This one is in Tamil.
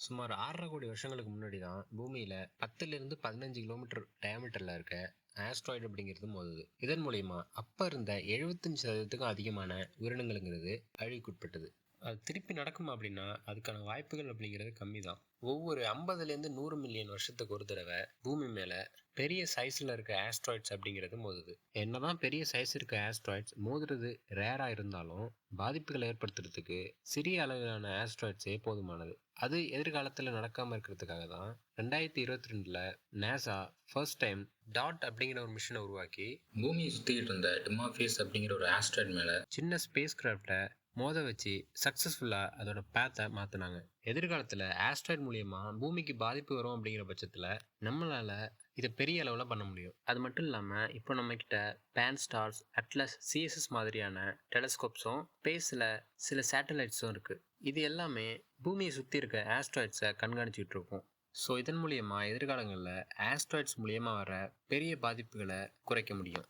சுமார் 6.5 கோடி வருஷங்களுக்கு முன்னாடி தான் பூமியில 10லிருந்து 15 கிலோமீட்டர் டயாமீட்டர்ல இருக்க ஆஸ்ட்ராய்டு அப்படிங்கிறது மோதுது. இதன் மூலியமா அப்ப இருந்த 75% அதிகமான உயிரினங்களுங்கிறது அழிவுக்குட்பட்டது. அது திருப்பி நடக்குமா அப்படின்னா அதுக்கான வாய்ப்புகள் அப்படிங்கிறது கம்மி தான். ஒவ்வொரு 50லேருந்து 100 மில்லியன் வருஷத்துக்கு ஒரு தடவை பூமி மேல பெரிய சைஸ்ல இருக்க ஆஸ்ட்ராய்ட்ஸ் அப்படிங்கிறது மோதுது. என்னதான் பெரிய சைஸ் இருக்க ஆஸ்ட்ராய்ட்ஸ் மோதுறது ரேரா இருந்தாலும் பாதிப்புகளை ஏற்படுத்துறதுக்கு சிறிய அளவிலான ஆஸ்ட்ராய்ட்ஸே போதுமானது. அது எதிர்காலத்துல நடக்காம இருக்கிறதுக்காக தான் 2022ல நாசா ஃபர்ஸ்ட் டைம் டாட் அப்படிங்கிற ஒரு மிஷனை உருவாக்கி பூமியை சுத்திக்கிட்டு இருந்த டிமாஃபியஸ் அப்படிங்கிற ஒரு ஆஸ்ட்ராய்ட் மேல சின்ன ஸ்பேஸ் கிராஃப்டை மோத வச்சு சக்சஸ்ஃபுல்லா அதோட பேத்தை மாத்தினாங்க. எதிர்காலத்துல ஆஸ்ட்ராய்ட் மூலியமா பூமிக்கு பாதிப்பு வரும் அப்படிங்கிற பட்சத்துல நம்மளால இதை பெரிய அளவுல பண்ண முடியும். அது மட்டும் இல்லாம இப்போ நம்ம கிட்ட பேன்ஸ்டார்ஸ், அட்லஸ், சிஎஸ்எஸ் மாதிரியான டெலஸ்கோப்ஸும் ஸ்பேஸ்ல சில சேட்டலைட்ஸும் இருக்கு. இது எல்லாமே பூமியை சுத்தி இருக்க ஆஸ்ட்ராய்ட்ஸை கண்காணிச்சுட்டு இருக்கும். ஸோ இதன் மூலியமா எதிர்காலங்களில் ஆஸ்ட்ராய்ட்ஸ் மூலியமா வர பெரிய பாதிப்புகளை குறைக்க முடியும்.